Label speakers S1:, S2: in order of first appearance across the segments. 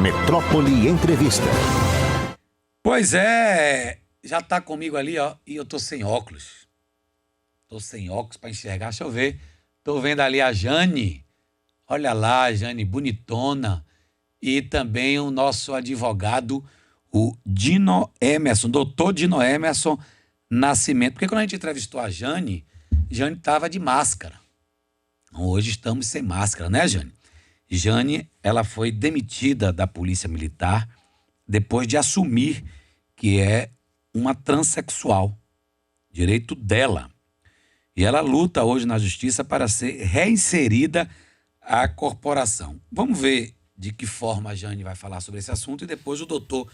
S1: Metrópole Entrevista.
S2: Pois é, já tá comigo ali, ó, e eu tô sem óculos. Tô sem óculos para enxergar, deixa eu ver. Tô vendo ali a Jane. Olha lá, a Jane, bonitona. E também o nosso advogado, o Dino Emerson, doutor Dino Emerson Nascimento. Porque quando a gente entrevistou a Jane estava de máscara. Hoje estamos sem máscara, né, Jane? Jane, ela foi demitida da Polícia Militar depois de assumir que é uma transexual, direito dela. E ela luta hoje na justiça para ser reinserida à corporação. Vamos ver de que forma a Jane vai falar sobre esse assunto e depois o doutor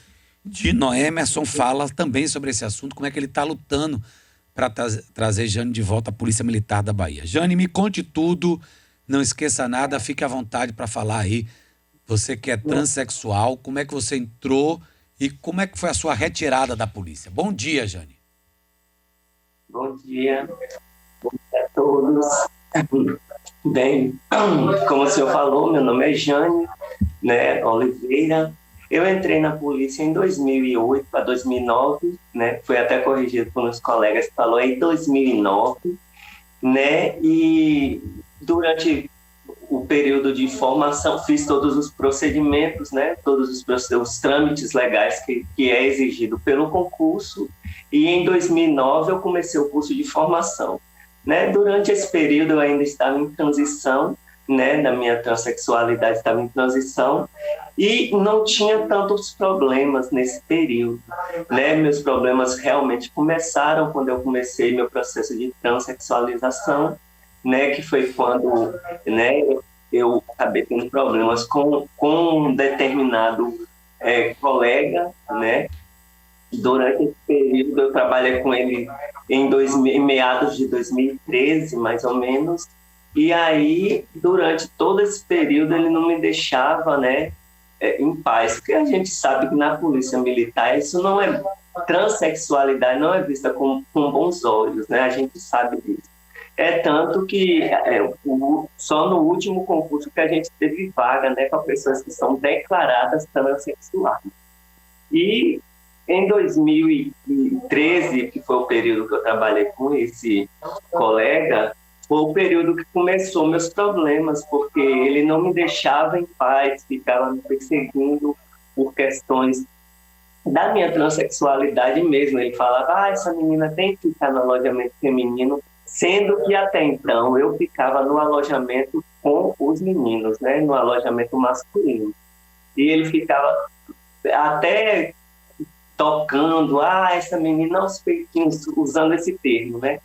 S2: Dino Emerson fala também sobre esse assunto, como é que ele está lutando para trazer Jane de volta à Polícia Militar da Bahia. Jane, me conte tudo, não esqueça nada, fique à vontade para falar aí. Você que é transexual, como é que você entrou e como é que foi a sua retirada da polícia? Bom dia, Jane.
S3: Bom dia a todos. Bem, como o senhor falou, meu nome é Jane, né, Oliveira. Eu entrei na polícia em 2008 para 2009, né, foi até corrigido por uns colegas que falou em 2009, né, e durante o período de formação fiz todos os procedimentos, né, todos os trâmites legais que é exigido pelo concurso, e em 2009 eu comecei o curso de formação. Né? Durante esse período eu ainda estava em transição, né? Na minha transexualidade estava em transição e não tinha tantos problemas nesse período, né? Meus problemas realmente começaram quando eu comecei meu processo de transexualização, né? Que foi quando, né, eu acabei tendo problemas com um determinado colega, né? Durante esse período, eu trabalhei com ele em meados de 2013, mais ou menos. E aí, durante todo esse período, ele não me deixava, né, em paz. Porque a gente sabe que na polícia militar, isso não é... Transsexualidade não é vista com bons olhos, né? A gente sabe disso. É tanto que só no último concurso que a gente teve vaga, né, para pessoas que são declaradas transexuais. E em 2013, que foi o período que eu trabalhei com esse colega, foi o período que começou meus problemas, porque ele não me deixava em paz, ficava me perseguindo por questões da minha transexualidade mesmo. Ele falava, essa menina tem que ficar no alojamento feminino, sendo que até então eu ficava no alojamento com os meninos, né, no alojamento masculino. E ele ficava até tocando, essa menina, aos peitinhos, usando esse termo, né?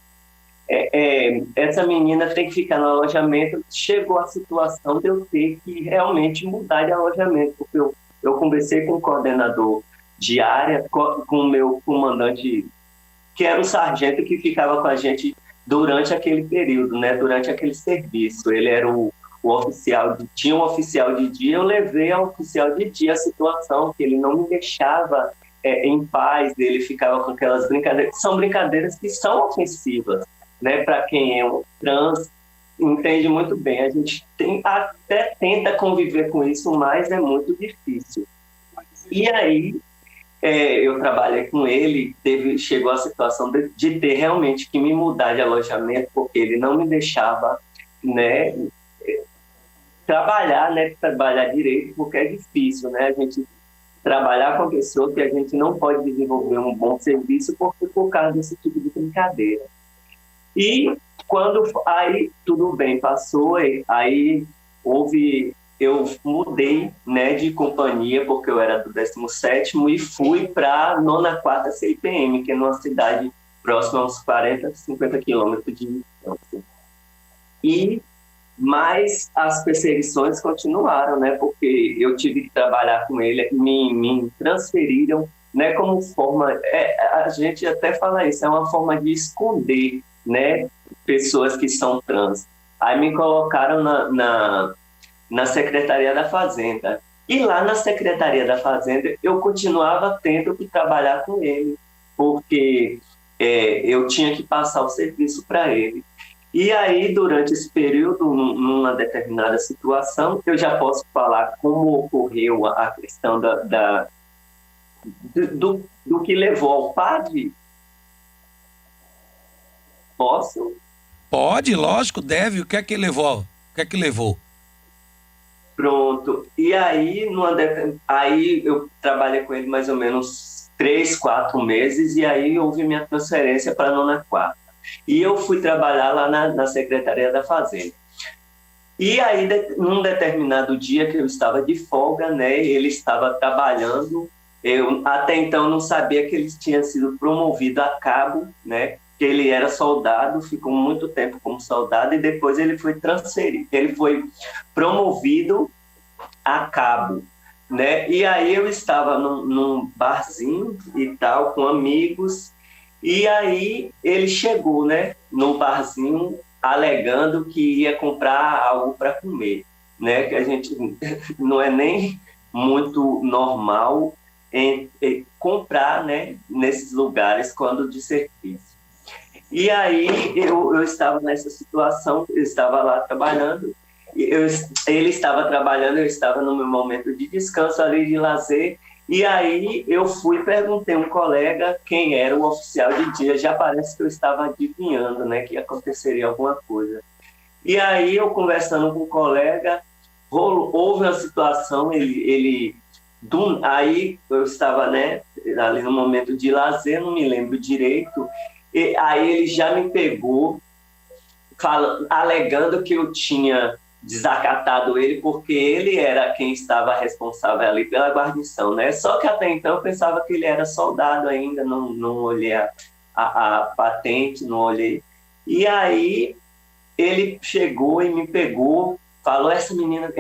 S3: Essa menina tem que ficar no alojamento. Chegou a situação de eu ter que realmente mudar de alojamento, porque eu conversei com o coordenador de área, com o meu comandante, que era o sargento que ficava com a gente durante aquele período, né? Durante aquele serviço. Ele era o oficial, tinha um oficial de dia, eu levei ao oficial de dia a situação, que ele não me deixava em paz, ele ficava com aquelas brincadeiras, que são brincadeiras que são ofensivas, né? Para quem é um trans, entende muito bem. A gente até tenta conviver com isso, mas é muito difícil. E aí, eu trabalhei com ele, chegou a situação de ter realmente que me mudar de alojamento, porque ele não me deixava, né, trabalhar direito, porque é difícil, né? A gente trabalhar com a pessoa que a gente não pode desenvolver um bom serviço por causa desse tipo de brincadeira. E aí tudo bem, passou, aí eu mudei, né, de companhia, porque eu era do 17º e fui para a 94ª CIPM, que é numa cidade próxima a uns 40, 50 quilômetros de distância. Mas as perseguições continuaram, né? Porque eu tive que trabalhar com ele, me transferiram, né? Como forma, a gente até fala isso, é uma forma de esconder, né? Pessoas que são trans. Aí me colocaram na Secretaria da Fazenda. E lá na Secretaria da Fazenda eu continuava tendo que trabalhar com ele, porque eu tinha que passar o serviço para ele. E aí, durante esse período, numa determinada situação, eu já posso falar como ocorreu a questão do que levou ao padre? Posso?
S2: Pode, lógico, deve. O que é que levou? O que é que levou?
S3: Pronto. E aí, aí eu trabalhei com ele mais ou menos 3, 4 meses, e aí houve minha transferência para a Nona Quarta. E eu fui trabalhar lá na Secretaria da Fazenda. E aí, num determinado dia que eu estava de folga, né, ele estava trabalhando. Eu até então não sabia que ele tinha sido promovido a cabo, né, que ele era soldado, ficou muito tempo como soldado e depois ele foi transferido, ele foi promovido a cabo, né? E aí eu estava num barzinho e tal, com amigos, e aí ele chegou, né, no barzinho, alegando que ia comprar algo para comer, né? Que a gente não é nem muito normal em comprar, né, nesses lugares quando de serviço. E aí eu estava nessa situação, eu estava lá trabalhando, ele estava trabalhando, eu estava no meu momento de descanso ali, de lazer, e aí eu fui e perguntei a um colega quem era o oficial de dia, já parece que eu estava adivinhando, né, que aconteceria alguma coisa. E aí eu conversando com o colega, houve uma situação, aí eu estava, né, ali no momento de lazer, não me lembro direito, e aí ele já me pegou, alegando que eu tinha desacatado ele porque ele era quem estava responsável ali pela guarnição, né? Só que até então eu pensava que ele era soldado ainda, não olhei a patente, não olhei. E aí ele chegou e me pegou, falou, essa menina,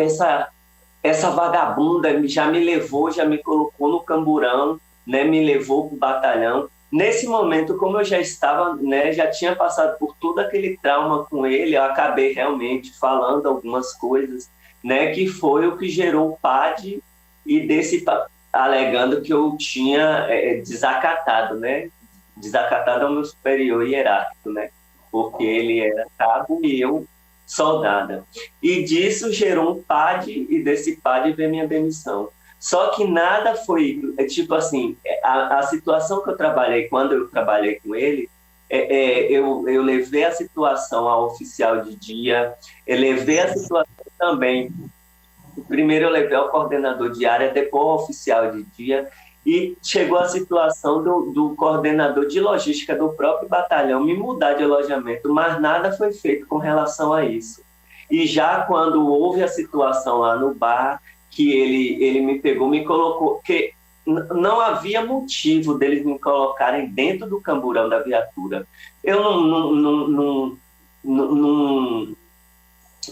S3: essa vagabunda já me levou, já me colocou no camburão, né? Me levou para o batalhão. Nesse momento, como eu já estava, né, já tinha passado por todo aquele trauma com ele, eu acabei realmente falando algumas coisas, né, que foi o que gerou o PAD e alegando que eu tinha desacatado, né, desacatado ao meu superior hierárquico, né, porque ele era cabo e eu soldada. E disso gerou um PAD e desse PAD veio minha demissão. Só que nada foi, tipo assim, a situação que eu trabalhei, quando eu trabalhei com ele, eu levei a situação ao oficial de dia, eu levei a situação também, primeiro eu levei ao coordenador de área, depois ao oficial de dia, e chegou a situação do coordenador de logística do próprio batalhão me mudar de alojamento, mas nada foi feito com relação a isso. E já quando houve a situação lá no bar, que ele me pegou, me colocou, que não havia motivo deles me colocarem dentro do camburão da viatura. Eu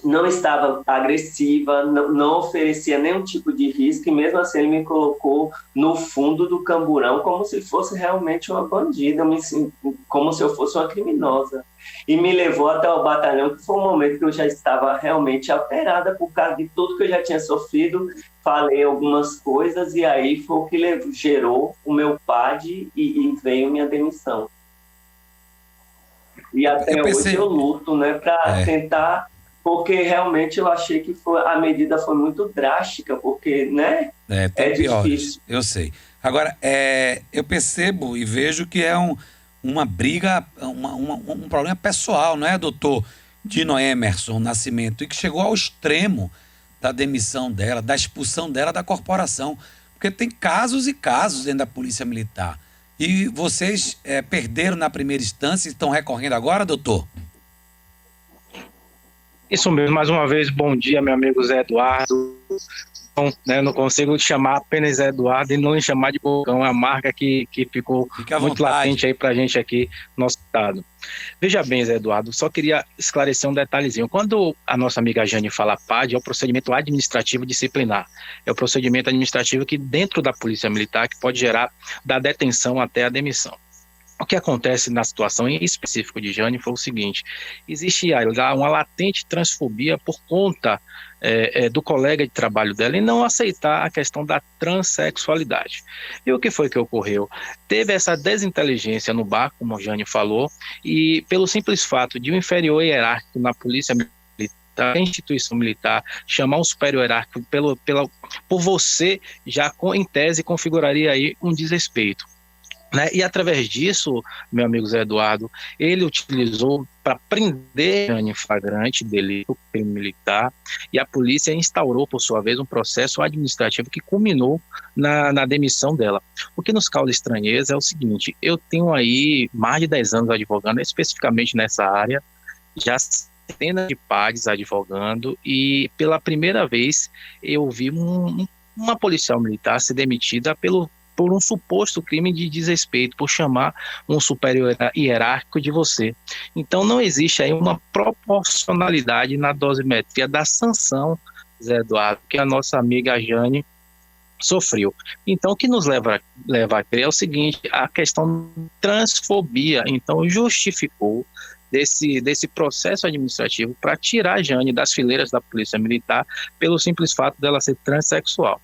S3: não estava agressiva, não oferecia nenhum tipo de risco, e mesmo assim ele me colocou no fundo do camburão como se fosse realmente uma bandida, como se eu fosse uma criminosa. E me levou até o batalhão, que foi um momento que eu já estava realmente alterada por causa de tudo que eu já tinha sofrido, falei algumas coisas, e aí foi o que gerou o meu PAD e veio minha demissão. E até hoje eu luto, né, para tentar, porque realmente eu achei que a medida foi muito drástica, porque, né,
S2: é difícil. Eu sei. Agora, eu percebo e vejo que é uma briga, um problema pessoal, não é, doutor Dino Emerson Nascimento, e que chegou ao extremo da demissão dela, da expulsão dela da corporação, porque tem casos e casos dentro da Polícia Militar. E vocês perderam na primeira instância e estão recorrendo agora, doutor?
S1: Isso mesmo, mais uma vez, bom dia, meu amigo Zé Eduardo. Bom, né, não consigo chamar apenas Zé Eduardo e não lhe chamar de Bocão, a marca que ficou muito latente aí pra gente aqui no nosso estado. Veja bem, Zé Eduardo, só queria esclarecer um detalhezinho. Quando a nossa amiga Jane fala PAD, é o procedimento administrativo disciplinar. É o procedimento administrativo que dentro da Polícia Militar que pode gerar da detenção até a demissão. O que acontece na situação em específico de Jane foi o seguinte: existe uma latente transfobia por conta do colega de trabalho dela em não aceitar a questão da transexualidade. E o que foi que ocorreu? Teve essa desinteligência no bar, como a Jane falou, e pelo simples fato de um inferior hierárquico na polícia militar, instituição militar, chamar um superior hierárquico por você, já em tese configuraria aí um desrespeito. Né? E através disso, meu amigo Zé Eduardo, ele utilizou para prender Jane em flagrante delito, crime militar, e a polícia instaurou, por sua vez, um processo administrativo que culminou na demissão dela. O que nos causa estranheza é o seguinte: eu tenho aí mais de 10 anos advogando, especificamente nessa área, já centenas de PADs advogando, e pela primeira vez eu vi uma policial militar ser demitida por um suposto crime de desrespeito, por chamar um superior hierárquico de você. Então não existe aí uma proporcionalidade na dosimetria da sanção, Zé Eduardo, que a nossa amiga Jane sofreu. Então o que nos leva a crer é o seguinte: a questão de transfobia, então justificou desse processo administrativo para tirar a Jane das fileiras da Polícia Militar pelo simples fato dela ser transexual.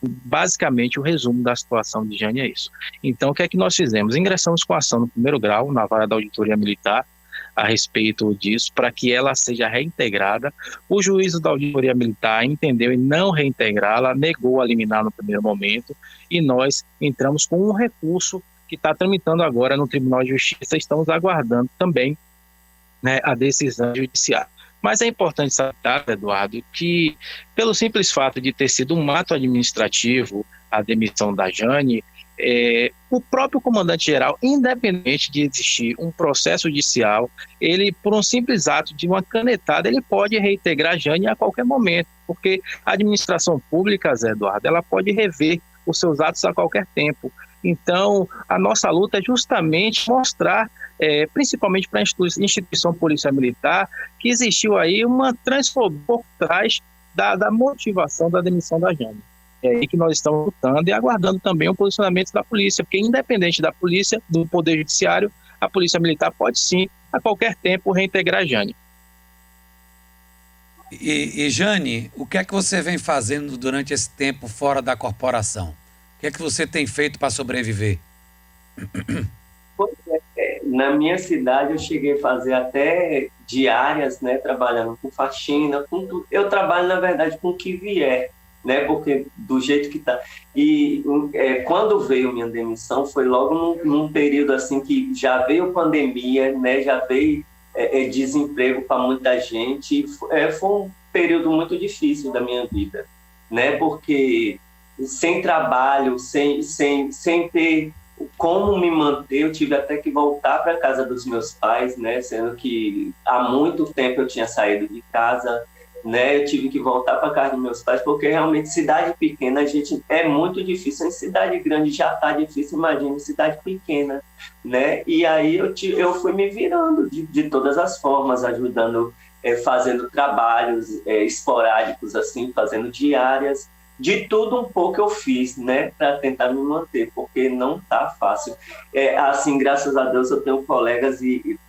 S1: Basicamente, o resumo da situação de Jane é isso. Então, o que é que nós fizemos? Ingressamos com ação no primeiro grau, na vara da Auditoria Militar, a respeito disso, para que ela seja reintegrada. O juízo da Auditoria Militar entendeu em não reintegrá-la, negou a liminar no primeiro momento, e nós entramos com um recurso que está tramitando agora no Tribunal de Justiça. Estamos aguardando também, né, a decisão judiciária. Mas é importante salientar, Eduardo, que pelo simples fato de ter sido um ato administrativo, a demissão da Jane, o próprio comandante-geral, independente de existir um processo judicial, ele, por um simples ato de uma canetada, ele pode reintegrar a Jane a qualquer momento, porque a administração pública, Zé Eduardo, ela pode rever os seus atos a qualquer tempo. Então, a nossa luta é justamente mostrar, principalmente para a instituição Polícia Militar, que existiu aí uma transfobia por trás da motivação da demissão da Jane. É aí que nós estamos lutando e aguardando também o posicionamento da polícia, porque independente da polícia, do Poder Judiciário, a Polícia Militar pode sim, a qualquer tempo, reintegrar a Jane.
S2: E Jane, o que é que você vem fazendo durante esse tempo fora da corporação? O que é que você tem feito para sobreviver?
S3: Na minha cidade eu cheguei a fazer até diárias, né, trabalhando com faxina, com tudo. Eu trabalho, na verdade, com o que vier, né, porque do jeito que tá. E quando veio minha demissão, foi logo num período assim que já veio pandemia, né, já veio desemprego para muita gente. Foi um período muito difícil da minha vida, né, porque sem trabalho, sem ter como me manter, eu tive até que voltar para a casa dos meus pais, né? Sendo que há muito tempo eu tinha saído de casa, né? Eu tive que voltar para a casa dos meus pais, porque realmente cidade pequena, a gente é muito difícil. Em cidade grande já está difícil, imagina cidade pequena, né? E aí eu fui me virando de todas as formas, ajudando, fazendo trabalhos esporádicos, assim, fazendo diárias. De tudo um pouco eu fiz, né, para tentar me manter, porque não tá fácil. Assim, graças a Deus, eu tenho colegas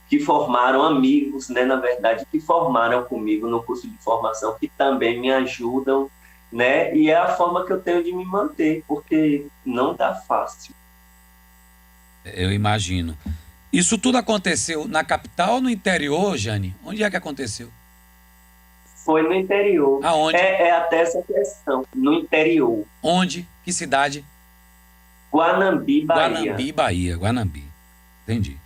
S3: que formaram amigos, né, na verdade, que formaram comigo no curso de formação, que também me ajudam, né, e é a forma que eu tenho de me manter, porque não tá fácil.
S2: Eu imagino. Isso tudo aconteceu na capital ou no interior, Jane? Onde é que aconteceu?
S3: Foi no interior.
S2: Aonde?
S3: Até essa questão, no interior.
S2: Onde? Que cidade?
S3: Guanambi, Bahia.
S2: Guanambi, Bahia. Guanambi. Entendi.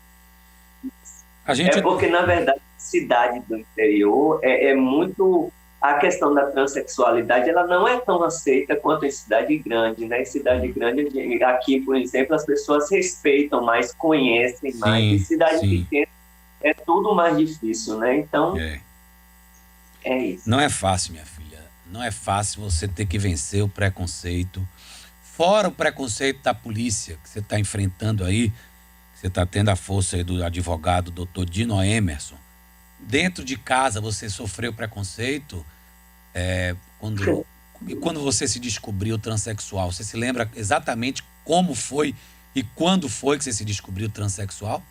S3: Porque, na verdade, cidade do interior é muito... A questão da transexualidade, ela não é tão aceita quanto em cidade grande, né? Em cidade grande, aqui, por exemplo, as pessoas respeitam mais, conhecem mais. Em cidade pequena, é tudo mais difícil, né? Então... É isso.
S2: Não é fácil, minha filha. Não é fácil você ter que vencer o preconceito. Fora o preconceito da polícia que você está enfrentando aí, que você está tendo a força aí do advogado Dr. Dino Emerson. Dentro de casa você sofreu preconceito quando você se descobriu transexual. Você se lembra exatamente como foi E quando foi que você se descobriu transexual?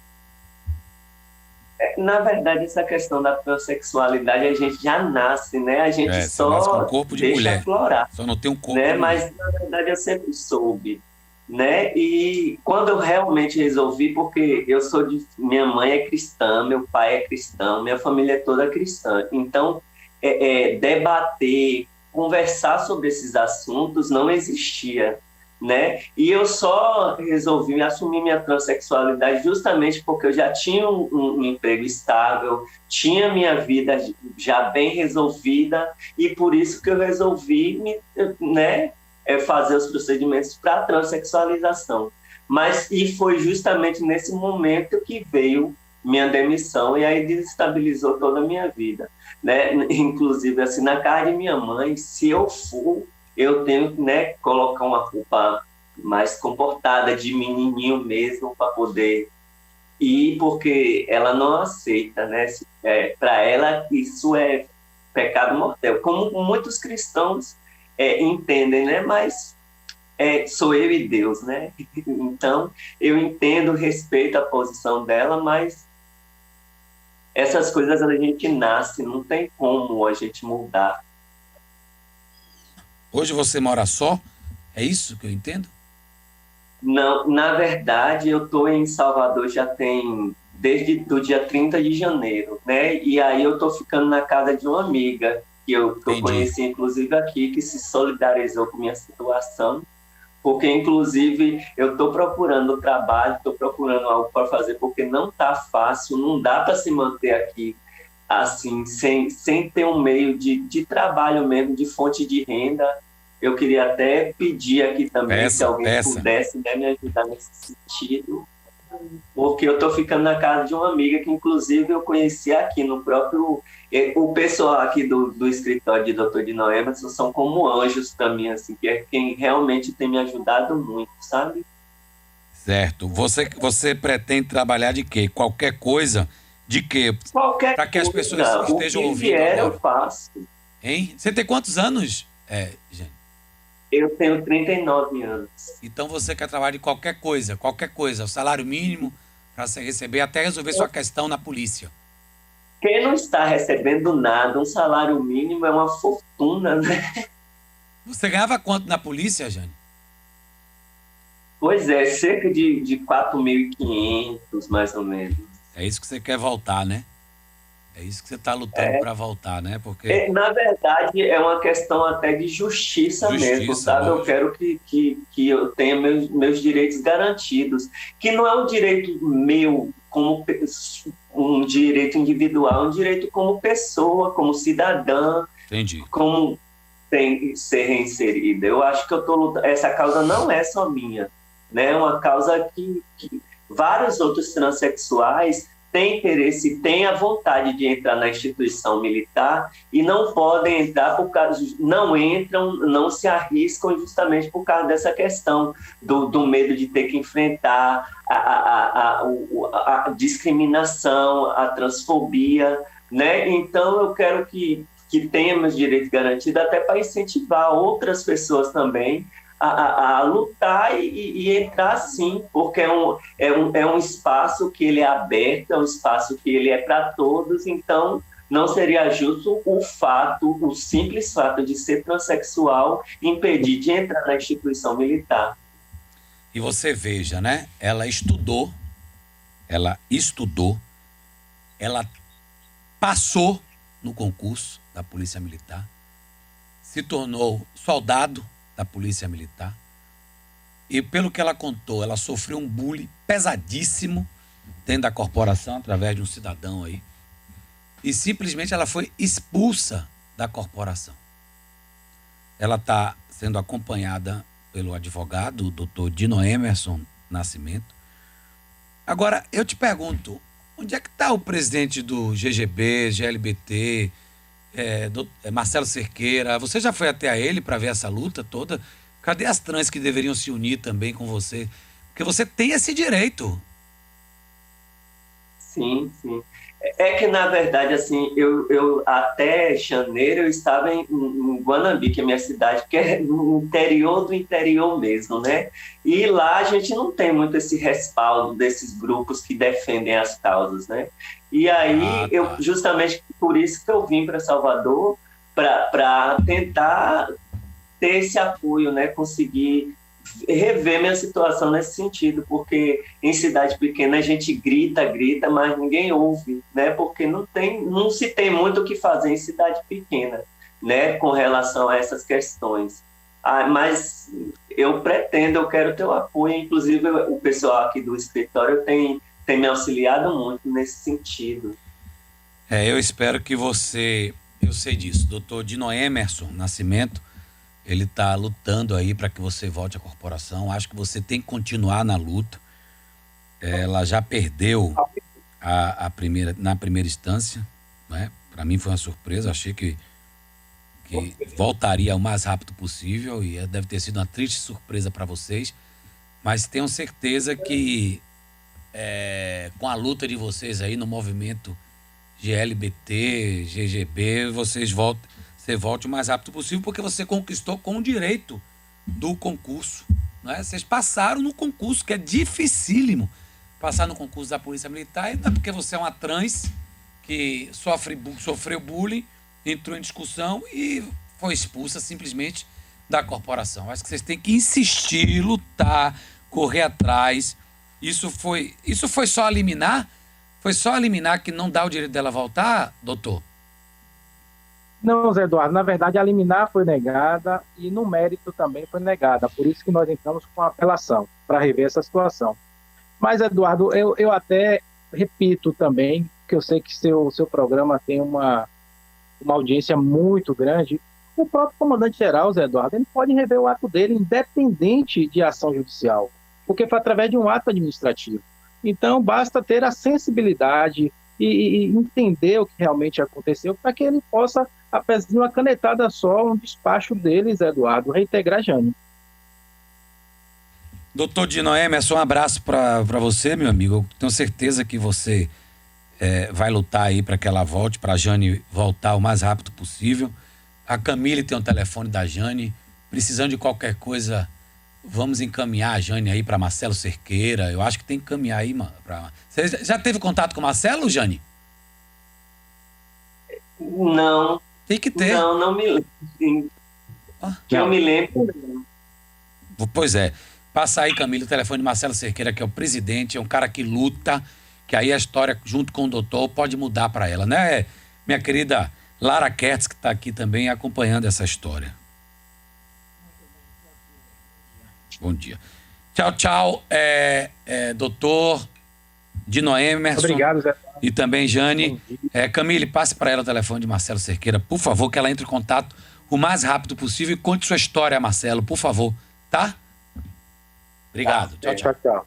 S3: Na verdade, essa questão da transexualidade, a gente já nasce, né? A gente
S2: Você nasce com um
S3: só
S2: corpo de
S3: deixa
S2: mulher.
S3: aflorar,
S2: Só não tem um corpo
S3: né?
S2: de mulher.
S3: Mas, na verdade, eu sempre soube, né? E quando eu realmente resolvi, porque minha mãe é cristã, meu pai é cristão, minha família é toda cristã. Então, debater, conversar sobre esses assuntos não existia, né? E eu só resolvi assumir minha transexualidade justamente porque eu já tinha um emprego estável, tinha minha vida já bem resolvida, e por isso que eu resolvi, né, fazer os procedimentos para transexualização. E foi justamente nesse momento que veio minha demissão, e aí desestabilizou toda a minha vida, né? Inclusive, assim, na casa de minha mãe, se eu for, eu tenho que, né, colocar uma roupa mais comportada, de menininho mesmo, para poder ir, porque ela não aceita, né? Para ela, isso é pecado mortal, como muitos cristãos entendem, né? Mas sou eu e Deus, né? Então, eu entendo, respeito a posição dela, mas essas coisas a gente nasce, não tem como a gente mudar.
S2: Hoje você mora só? É isso que eu entendo?
S3: Não, na verdade, eu estou em Salvador já tem desde o dia 30 de janeiro, né? E aí eu estou ficando na casa de uma amiga que eu conheci, inclusive, aqui, que se solidarizou com minha situação, porque, inclusive, eu estou procurando trabalho, estou procurando algo para fazer, porque não está fácil, não dá para se manter aqui assim, sem ter um meio de trabalho mesmo, de fonte de renda. Eu queria até pedir aqui também se alguém pudesse, né, me ajudar nesse sentido, porque eu estou ficando na casa de uma amiga que, inclusive, eu conheci aqui no próprio... O pessoal aqui do escritório de Dr. Dino Emerson são como anjos para mim, assim, que é quem realmente tem me ajudado muito, sabe?
S2: Certo. Você pretende trabalhar de quê? Qualquer coisa? De quê?
S3: Para
S2: que as pessoas estejam ouvindo
S3: agora.
S2: eu
S3: faço.
S2: Hein? Você tem quantos anos, gente?
S3: Eu tenho 39 anos.
S2: Então você quer trabalhar de qualquer coisa, o salário mínimo para você receber até resolver sua questão na polícia.
S3: Quem não está recebendo nada, um salário mínimo é uma fortuna, né?
S2: Você ganhava quanto na polícia, Jane?
S3: Pois é, cerca de 4.500, mais ou menos.
S2: É isso que você quer voltar, né? É isso que você está lutando para voltar, né? Porque
S3: na verdade, é uma questão até de justiça mesmo, sabe?
S2: Lógico.
S3: Eu quero que eu tenha meus direitos garantidos, que não é um direito meu como um direito individual, é um direito como pessoa, como cidadã.
S2: Entendi.
S3: Como tem que ser reinserida. Eu acho que eu estou lutando. Essa causa não é só minha, né? É uma causa que vários outros transexuais têm interesse, têm a vontade de entrar na instituição militar e não podem entrar não entram, não se arriscam justamente por causa dessa questão do medo de ter que enfrentar a discriminação, a transfobia, né? Então eu quero que tenha meus direitos garantidos, até para incentivar outras pessoas também a lutar e entrar sim, porque é um espaço que ele é aberto, é um espaço que ele é para todos, então não seria justo o simples fato de ser transexual impedir de entrar na instituição militar.
S2: E você veja, né? Ela estudou, ela passou no concurso da Polícia Militar, se tornou soldado da Polícia Militar e, pelo que ela contou, ela sofreu um bullying pesadíssimo dentro da corporação através de um cidadão aí e simplesmente ela foi expulsa da corporação. Ela está sendo acompanhada pelo advogado, o Dr. Dino Emerson Nascimento. Agora, eu te pergunto, onde é que está o presidente do GGB, GLBT, Marcelo Cerqueira? Você já foi até a ele para ver essa luta toda? Cadê as trans que deveriam se unir também com você? Porque você tem esse direito.
S3: Sim, sim. É que, na verdade, assim, eu até janeiro eu estava em Guanambi, que é minha cidade, que é no interior do interior mesmo, né? E lá a gente não tem muito esse respaldo desses grupos que defendem as causas, né? E aí, eu justamente por isso que eu vim para Salvador, para tentar ter esse apoio, né? Conseguir rever minha situação nesse sentido, porque em cidade pequena a gente grita, mas ninguém ouve, né? Porque não se tem muito o que fazer em cidade pequena, né? Com relação a essas questões. Mas eu quero ter o apoio, inclusive o pessoal aqui do escritório tem me auxiliado muito nesse sentido.
S2: Eu espero que você, eu sei disso, doutor Dino Emerson Nascimento, ele está lutando aí para que você volte à corporação. Acho que você tem que continuar na luta. Ela já perdeu na primeira instância, né? Para mim foi uma surpresa. Achei que voltaria o mais rápido possível e deve ter sido uma triste surpresa para vocês. Mas tenho certeza que com a luta de vocês aí no movimento GLBT, GGB, você volte o mais rápido possível, porque você conquistou com o direito do concurso, né? Vocês passaram no concurso, que é dificílimo passar no concurso da Polícia Militar, ainda porque você é uma trans que sofreu bullying, entrou em discussão e foi expulsa simplesmente da corporação. Acho que vocês têm que insistir, lutar, correr atrás. Isso foi só liminar? Foi só liminar que não dá o direito dela voltar, doutor?
S1: Não, Zé Eduardo, na verdade a liminar foi negada e no mérito também foi negada, por isso que nós entramos com a apelação, para rever essa situação. Mas, Eduardo, eu até repito também, que eu sei que seu programa tem uma audiência muito grande, o próprio comandante-geral, Zé Eduardo, ele pode rever o ato dele independente de ação judicial, porque foi através de um ato administrativo. Então, basta ter a sensibilidade e entender o que realmente aconteceu para que ele possa, apesar de uma canetada só, um despacho deles, Eduardo, reintegrar Jane.
S2: Doutor Dino Emerson, um abraço para você, meu amigo. Eu tenho certeza que você vai lutar aí para que ela volte, para a Jane voltar o mais rápido possível. A Camille tem o telefone da Jane. Precisando de qualquer coisa, vamos encaminhar a Jane aí para Marcelo Cerqueira. Eu acho que tem que encaminhar aí, mano. Você já teve contato com o Marcelo, Jane?
S3: Não.
S2: Tem que ter.
S3: Não me lembro. Que eu me lembro.
S2: Pois é. Passa aí, Camilo, o telefone de Marcelo Cerqueira, que é o presidente, é um cara que luta, que aí a história, junto com o doutor, pode mudar para ela, né? Minha querida Lara Kertz, que está aqui também acompanhando essa história. Bom dia. Tchau, tchau, doutor Dino Emerson.
S1: Obrigado, Zé.
S2: E também Jane. Camille, passe para ela o telefone de Marcelo Cerqueira, por favor, que ela entre em contato o mais rápido possível e conte sua história, Marcelo, por favor, tá? Obrigado.
S1: Tchau, tchau.